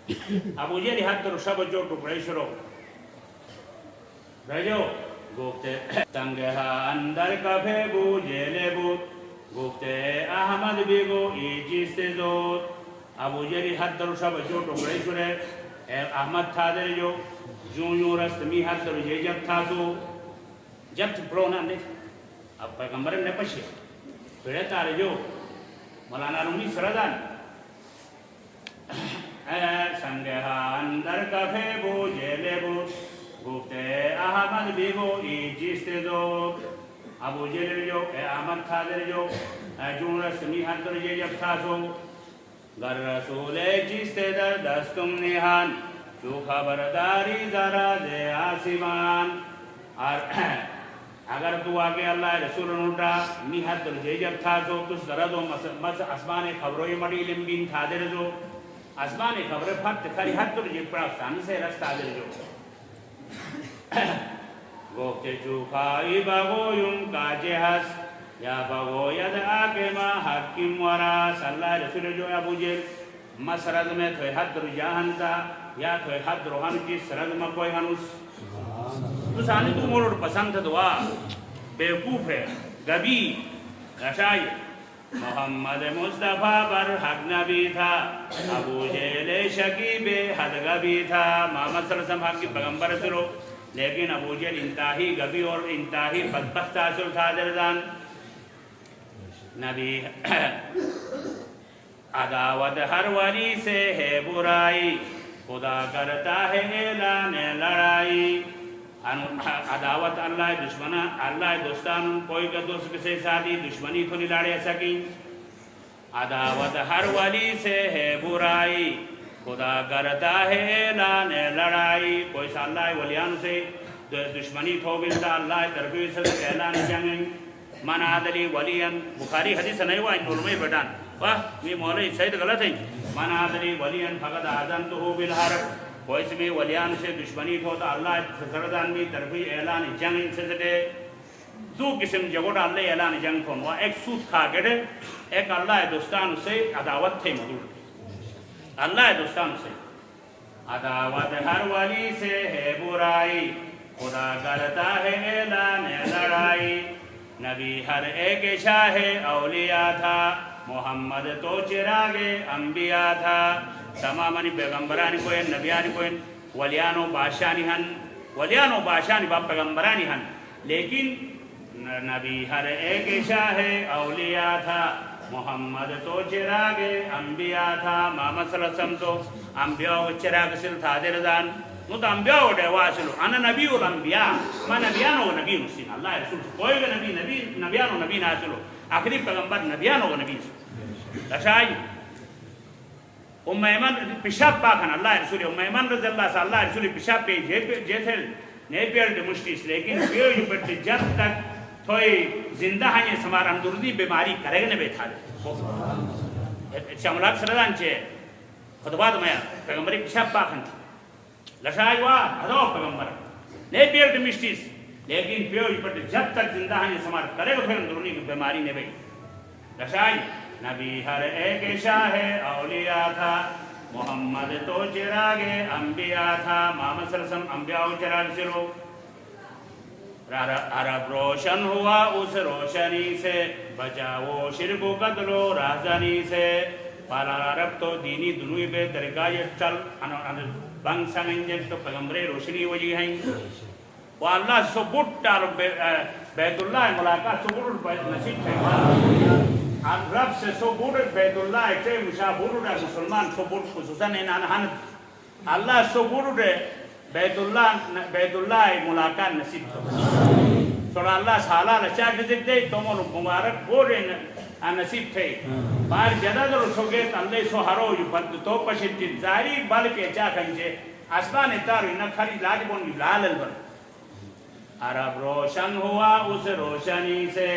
ابو جہل حد در شب جو ٹکڑے شروع رجو گفتے تنگہا اندر کفے بو جیلے بود گفتے احمد بیگو ای چیستے زود ابو جہل حد در شب جو ٹکڑے شروع احمد تھا در جو یوں رستمی حد در یہ جب تھا سو جب پڑھو نا دیکھ اب پیغمبر نے پشے پھر تارے جو مولانا رومی سردان سنگہا اندر کفے بو جیلے بود گفتے احمد بیگو ای چیستے زود ابو جہل جو احمد تھا در جو یوں رستمی حد در یہ جب تھا سو گر رسول چیستے در دستم نہان جو خبرداری ذرا دے آسمان اور اگر تو آگے اللہ رسول نوٹا می حد درجے جب تھا سو تو سردو مس اسمان خبروی مڑی لمبین تھا در جو اسمان خبر پھت کھری حد درجے پراستان سے رستہ در جو گوکتے چوکائی بگو یم کا جہس یا بگو ید آگے ما حکیم وراس اللہ رسول جو ابو جہل مسرد میں تھوئی حد در جاہن تا یا تھوئی حد روحان کی سرد میں کوئی ہنوس تو سانی تو موڑ پسند دعا بیوقوف ہے گبی رشائی محمد مصطفیٰ بر حق نبی تھا ابو جہل شکیب حد گبی تھا محمد صلی اللہ علیہ وسلم حق کی پیغمبر سرو لیکن ابو جہل انتہائی گبی اور انتہائی بدبخت حاصل تھا دردان نبی عداوت ہر ولی سے ہے برائی خدا کرتا ہے اعلان لڑائی عداوت اللہ دشمنہ اللہ دوستان کوئی کا دوست کسی ساتھی دشمنی کو نہیں لڑے سکی عداوت ہر ولی سے ہے برائی خدا کرتا ہے اعلان لڑائی کوئی سا اللہ ولیان سے دشمنی تھو بلتا اللہ تربیو سے اعلان جنگیں من عادلی ولین بخاری حدیث نہیں ہوا ان علماء بیٹان واہ یہ مولی سید غلط ہے من عادلی ولین فقد آذنتہو بالحرب کوئی سے بھی ولیان سے دشمنی تھو تو اللہ سردان میں تربی اعلان جنگ سے سٹے دو قسم جگوڑا اللہ اعلان جنگ تھون وہ ایک سوت کھا گڑے ایک اللہ دوستان سے عداوت تھے مدور اللہ دوستان سے عداوت ہر ولی سے ہے برائی خدا کرتا ہے اعلان لڑائی نبی ہر ایک شاہ اولیاء تھا محمد تو چراغ انبیاء تھا تماماً پیغمبرانی کوئی نبیانی کوئی ولیانو بادشانی ہن ولیانو بادشانی باپ پیغمبرانی ہن لیکن نبی ہر ایک شاہ اولیاء تھا محمد تو چراغ انبیاء تھا محمد صلی اللہ علیہ وسلم تو انبیاء و چراغ سل تھا درزان نو تو انبیاء و دیواسلو انا نبی الانبیاء ما نبیانو و نبی نسین اللہ رسول کوئی گا نبیانو نبی ناسلو آخری پیغمبر نبیانو و نبی نسلو تشائی ام ایمن پیشاب پاکن اللہ رسول ام ایمن رضی اللہ سے اللہ رسول پیشاب پہ جیتھل نہیں پیرد مشتیس لیکن پیو پر جب تک تھوئی زندہ ہیں سمار اندردی بیماری کرے گنے بیٹھا دے شاملات سردان چھے خطبات میں پیغمبری پیشاب پاکن تھی لشائی واہ ادھو پیغمبر نہیں پیرد مشتیس لیکن پیو پر جب تک زندہ ہیں سمار کرے گنے اندردی بیماری نے بیٹھ لشائی نبی ہر ایک شاہ اولیاء تھا محمد تو چراغ انبیاء تھا محمد صلی اللہ علیہ وسلم انبیاء و چراغ سے لو عرب روشن ہوا اس روشنی سے بچا وہ شرک و قتل و رہزنی سے پالا عرب تو دینی دنوی بے درگاہ چل بنگ سنگنجن تو پیغمبر روشنی وجی ہیں وہ اللہ سو بٹا بیت اللہ ملاقات سو بٹ نصیب ہے رب سے سو بوڑت بیت اللہ اچھے مشاہ بوڑت ہے مسلمان سو بوڑت خصوصاً انہانت اللہ سو بوڑت ہے بیت اللہ ملاقات نصیب سوڑا اللہ سالہ لچا گزک دے تو مولو مبارک بوڑے نصیب تھے بار جدہ در سوگیت اللہ سو ہرو جو بند تو پشتی ظاہری بل کے چا کنچے اسمان اتارو انہا کھری لاج بون لال البر عرب روشن ہوا اس روشنی سے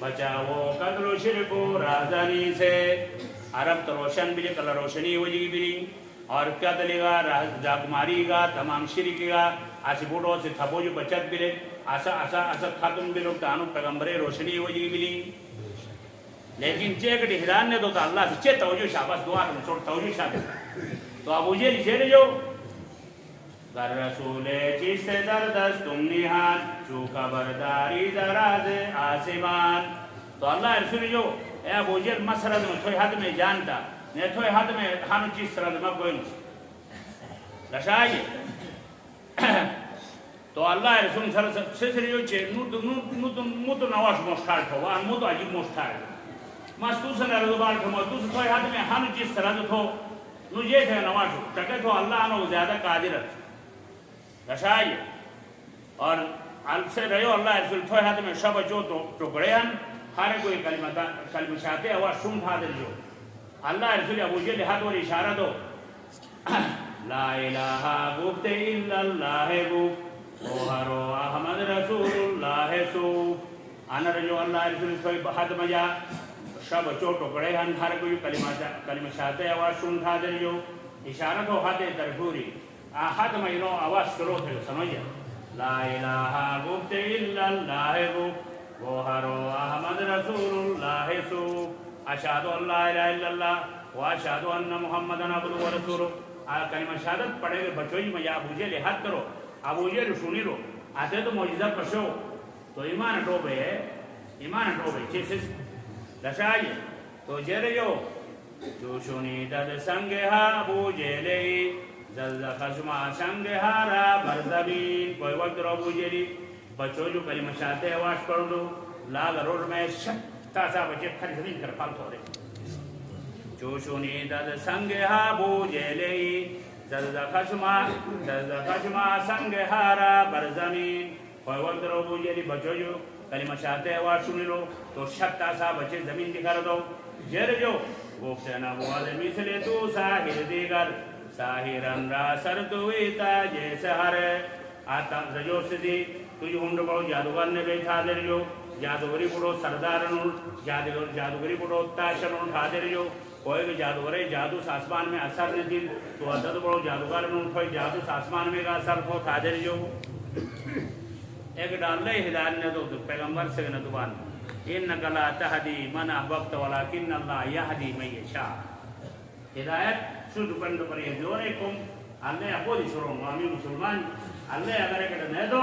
بچاو قدر و شرک و رازانی سے عرب تو روشن بلی کل روشنی وجی بلی اور قتل گا جاکماری گا تمام شرک گا آسی بوڑو سے تھپو جو بچت بلے آسا ختم بلو تانو پیغمبر روشنی وجی بلی لیکن چیکٹی حیران نے دو تا اللہ سے چے توجہ شاہ بس دعا کرنے چھوڑ توجہ شاہ دیتا تو ابو جہل چہرے جو در رسول چیست در دست تم نہاد چو خبرداری دراز آسمان. تو اللہ رسول جو اے ابو جہل مسرد میں تھوئی حد میں جانتا نے تھوئی حد میں ہم چیز سرد میں کوئی نہیں لشائی. تو اللہ رسول صلی اللہ علیہ وسلم سسری جو چھے نو تو نواش مشتار تھو وہاں مو تو عجیب مشتار مستو سے نرد بار تھو تو سے تھوئی حد میں ہم چیز سرد تھو نو یہ تھے نواشو چکے تو اللہ عنہ زیادہ قادرت رشائی. اور سے رہو اللہ رسول تھوئی حد میں شب جو تو ٹکڑے ہیں ہر کوئی کلمہ شاہتے آواز شم تھا دل جو اللہ رسول ابو جہل حد اور اشارہ دو لا الہ گفتے الا اللہ گفت اوہرو احمد رسول اللہ سوف آنا رجو اللہ رسول تھوئی حد مجا شب چو ٹکڑے ہیں ہر کوئی کلمہ شاہتے آواز شم تھا دل جو اشارہ تو حد ترپوری حد مجنو آواز کرو تھے سمجھا لا الہ گفتے الا اللہ گفت اوہرو احمد رسول اللہ سوف اشہد ان لا الہ الا اللہ و اشہد ان محمدن عبدہ و رسولہ. کلمہ شہادت پڑھے گئے بچوئی میں یا ابو جہل حد کرو ابو جہل سنی رو آتے تو معجزہ پشو تو ایمان ٹوبے چیسس لشائی. تو جہل جو شنی دد سنگہا ابو جہلی زلز خشما سنگہارا برزبین. کوئی وقت رو ابو جہلی بچو جو کلمہ شہادت آواز پڑھ دو لال روڈ میں شکتا سا بچے کھر زمین کر پھال تو رہے چوشونی دد سنگہا ابو جہلی زلز خشما سنگہارا برزمین. کوئی وقت رو ابو جہلی بچو جو کلمہ شہادت آواز سنی لو تو شکتا سا بچے زمین دکھا دو. جہر جو گفتن ابوال مثل تو ساہر دیگر ساہرن را سر دویتا جیسے ہر آتا رجو سدی تجھ ہنڈ بڑو جادوگر نے بیٹھا دے جو جادوگری بڑو سردارنون جادوگری بڑو تاشنون تھا دے جو کوئی بھی جادوگرے جادو آسمان میں اثر نہیں دی تو عدد بڑو جادوگرنون کوئی جادو آسمان میں کا اثر کو تھا دے جو ایک ڈاللے ہدایت نے تو پیغمبر سے ندوان انکا لا تہدی من احببت ولیکن اللہ یہدی من یشاء. ہدایت شد پند پر یہ جوڑے کم اللہ اپودی شروع معامی مسلمان اللہ اگر ایک نے دو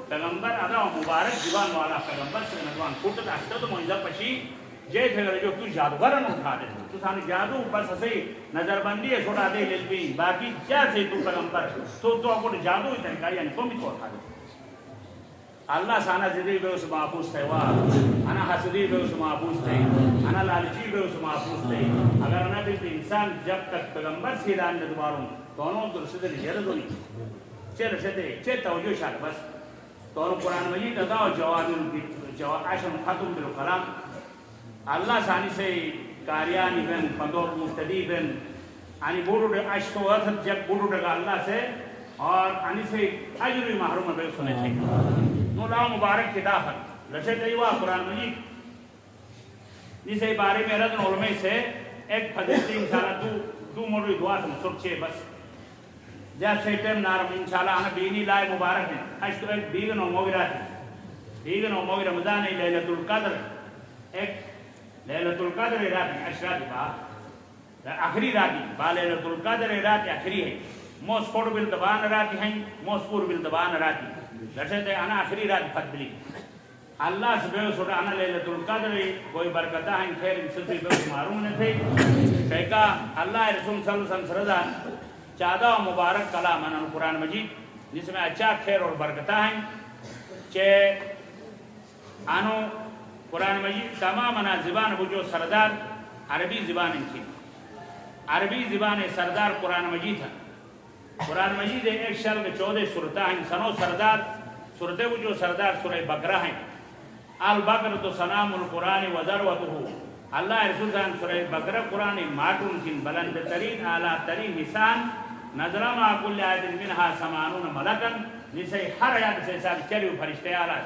پیغمبر ادا مبارک زبان والا پیغمبر سے ندوان کھوٹتا ہستا تو معجزہ پشی جے تھے جو تو جادوگرن اٹھا دے تو سانی جادو بس ہسی نظر بندی ہے چھوڑا دے للبی باقی کیا سے تو پیغمبر تو اپنے جادو ہی تنکاری یعنی کومی تو اٹھا دے. اللہ سانا زدی بے اس محفوظ تھے انا حسدی بے اس محفوظ تھے انا لالچی بے اس محفوظ تھے. اگر انا بھی انسان جب تک پیغمبر سیدان ندواروں دونوں درست دل جرد ہونی چل شتے چل توجہ شاک بس تو قرآن مجید اداو جواب عشم ختم دلو کلام اللہ سانی سے کاریانی بن پندور مفتدی بن آنی بوڑو دے عشتو اتھت جب بوڑو دے اللہ سے اور آنی سے عجری محروم بے سنے تھے نو لاؤ مبارک کی داخل لشے تیوا قرآن مجید جسے بارے میں رضن علماء سے ایک فضلتی انشاءاللہ دو موڑوی دعا سے سرچے بس زیاد سے ٹیم نارم انشاءاللہ آنا بینی لائے مبارک ہیں اشتو ایک بیگن و موگی رمضان ہے لیلت القدر ایک لیلت القدر راتی اشراتی با آخری راتی با لیلت القدر راتی آخری ہے موس پوڑ بالدبان راتی ہیں موس پور بالدبان راتی لشتے انا آخری راتی فتبلی اللہ سے بے سوڑا انا لیلت القدر کوئی برکتہ ہیں خیر انسلتی بے مارون نے تھے کہا اللہ رسول صلی اللہ علیہ وسلم سردان چادہ و مبارک کلام انہوں قرآن مجید جس میں اچھا خیر اور برکتہ ہیں چے انہوں قرآن مجید تمام انا زبان بجو سردار عربی زبان انکی عربی زبان سردار قرآن مجید ہے. قرآن مجید ایک شلق 14 سورتہ ہیں سنو سردار سورتے بجو سردار سورہ بقرہ ہیں البقر تو سنام القرآن وذروتہو اللہ رسول دان سورہ بقرہ قرآن ماتون کن بلند ترین اعلیٰ ترین حسان نظرہ ما کل آیت منہا سمانون ملکن جسے ہر آیات سے ساتھ چلیو فرشتے آلہ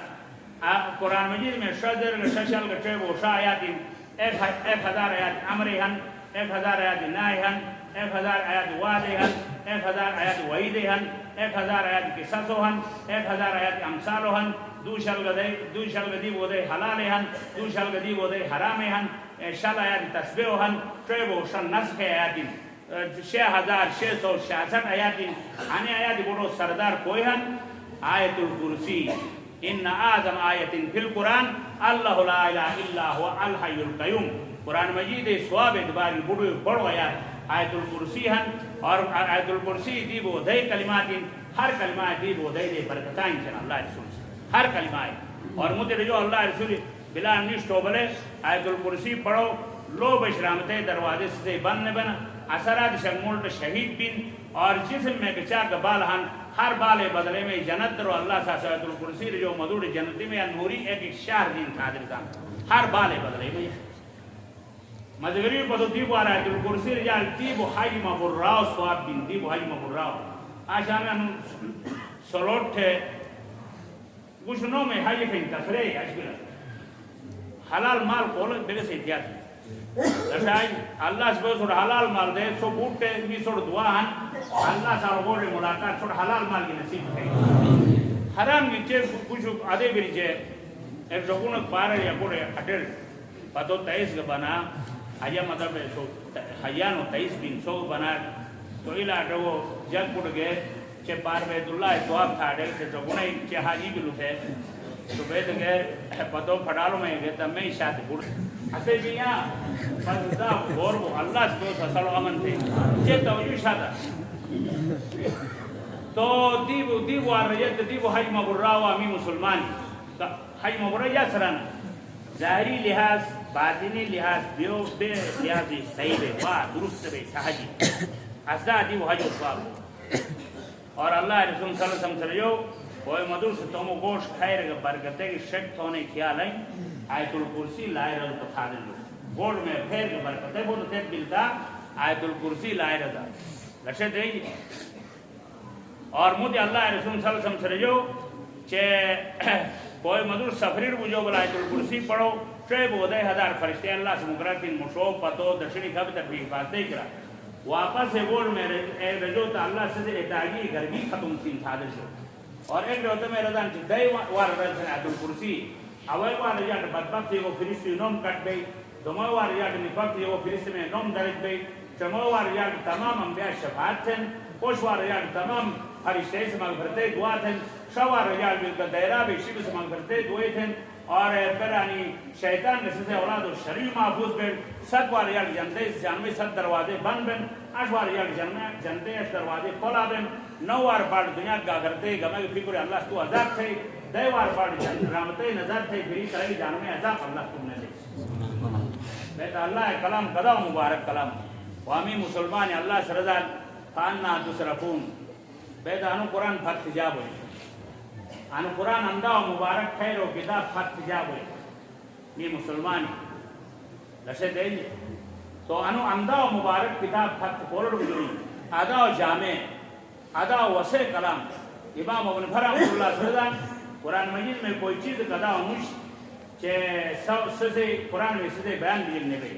قرآن مجید میں شجر ششل گچے وہ شاہ آیات 1000 آیات امری ہن 1000 آیات نائی ہن 1000 آیات وعدی ہن 1000 آیات وعیدی ہن 1000 آیات قصصو ہن 1000 آیات امثالو ہن دو شلگ دی بودے حلالی ہن دو شلگ دی بودے حرامی ہن شل آیات تسبیح ہن چوئے وہ شن نسخ آیات 6666 آیاتی آنے آیاتی بڑو سردار کوئی ہن آیت الکرسی ان اعظم آیت فی القرآن اللہ لا الہ الا هو الحی القیوم قرآن مجید سواب ادبار بڑو آیات آیت الکرسی ہن اور آیت الکرسی دیب و دہی کلمات ہر کلمہ دیب و دہی برکتائیں چن اللہ رسول سے ہر کلمہ اور مجھے جو اللہ رسول بلا نشتو بلے آیت الکرسی پڑھو لو بشرامتے دروازے سے بند بنا اثرات شنگولٹ شہید بین اور جسم میں کچا کا بال ہن ہر بالے بدلے میں جنت رو اللہ سا آیت الکرسی جو مدور جنتی میں نوری ایک شہر دین قادر تھا ہر بالے بدلے میں مذکری کو تو دیبو آیت الکرسی رجال دیبو حی مبراو سواب بین دیبو حی مبراو آشان میں سلوٹ تھے کچھ نو میں حی کہیں تفریح اشکرہ حلال مال کھولے بگے سے احتیاط لشائی اللہ سے بہت حلال مال دے سو بوٹے بھی سوڑ دعا ہن اللہ سارا بولے ملاقات سوڑ حلال مال کی نصیب ہے حرام کی چیز کچھ آدھے بھی چیز ایک شکونک پارے یا پورے اٹھل پتو 23 کا بنا حیا مطلب ہے سو حیانو 23 بین سو بنا تو علاقہ وہ جگ پڑ گئے چے پار بیت اللہ تواب تھا ڈیل سے شکونک چے حاجی بھی لکھے تو بیت گئے پتو پھڑالو میں گئے تب میں شاید پڑ اسے جی یہاں فضدہ غور وہ اللہ سے دوست حسل و امن تھے چے توجہ شاید تو دیو آرجت دیو حج مبراو امی مسلمانی حج مبراو یا سرانا ظاہری لحاظ باطنی لحاظ بیو بے لحاظی صحیح بے واہ درست بے صحجی ازدہ دیو حج اصواب اور اللہ رسول صلی اللہ علیہ وسلم سرجو کوئی مدر سے تمو گوشت کھائے رہے برکتے کی شک ہونے خیال ہے آیت الکرسی لائے رہا تو کھا دیں لوگ گوشت میں پھیر کے برکتے بہت تیت ملتا آیت الکرسی لائے رہا لکشے دے اور مجھے اللہ رسول صلی اللہ علیہ وسلم سرجو چھے کوئی مدر سفریر بجو بلا آیت الکرسی پڑھو چھے بودے 1000 فرشتے اللہ سے مقررتین مشوق پتو دشنی کبھی تک بھی حفاظتے کرا واپس سے گوڑ میں رجو تا اللہ سے احتاجی گرمی ختم تین تھادر شو اور ایک روتے میں رضان چی دائی وار رضان آیت الکرسی اول وار رجاٹ بدبختی وہ فرشتی نوم کٹ بئی دمو وار رجاٹ نفقتی وہ فرشتی میں نوم درج بئی چمو وار رجاٹ تمام انبیاء شفاعت تھن خوش وار رجاٹ تمام فرشتے سے مغفرتے دعا تھن شوار رجاٹ ملکہ دائرہ بھی شب سے مغفرتے دعوے تھن اور پھر شیطان نسی سے اولاد و شریف محفوظ بیٹ ست وار رجاٹ جنتے جانوی ست دروازے بند بین اش وار رجاٹ جنتے اش دروازے کھولا بین نوار پاڑ دنیا کا کرتے گمے فکر اللہ تو عذاب تھے دیوار پاڑ رحمتے نظر تھے پھری کرے جانوی عذاب اللہ تم نے دے بیتا اللہ کلام قدا مبارک کلام وامی مسلمان اللہ سرزال خاننا تصرفون بیتا انو قرآن پھت حجاب ہوئی انو قرآن اندہ و مبارک خیر و کتاب پھت حجاب ہوئی یہ مسلمانی لشے دیں تو انو اندہ و مبارک کتاب پھت کھولڑ ہوئی ادا و جامع ادا و وسیع کلام امام ابن فرام اللہ صلی اللہ علیہ وسلم قرآن مجید میں کوئی چیز قدا و مش چھے سسے قرآن میں سسے بیان دیلنے گئے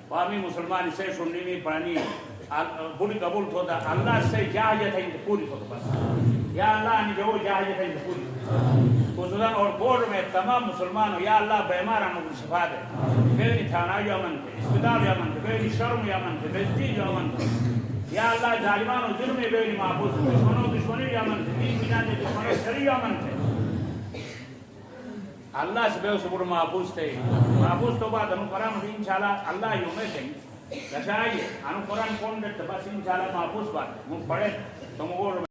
وامی مسلمان سے سننی میں پڑھانی بڑی قبول ہوتا اللہ سے جاہیت ہے پوری ہوتا بس یا اللہ نے جو جاہیت ہے پوری خصوصاً اور بورڈ میں تمام مسلمان یا اللہ بیمار ہم کو شفا دے بیونی تھانا جو امن تھے اسپتال جو امن تھے بیونی شرم جو امن تھے بیستی جو امن تھے یا اللہ ظالمان و ظلم بیونی محفوظ دشمنی جو امن تھے دین بنا دے دشمنوں شریع امن تھے اللہ سے بے اس بڑھ محفوظ تھے محفوظ تو بعد انو قرآن انشاءاللہ اللہ یومے تھے لشائیے انو قرآن کون دیتے بس انشاءاللہ محفوظ بات مجھ پڑھے تو مگوڑ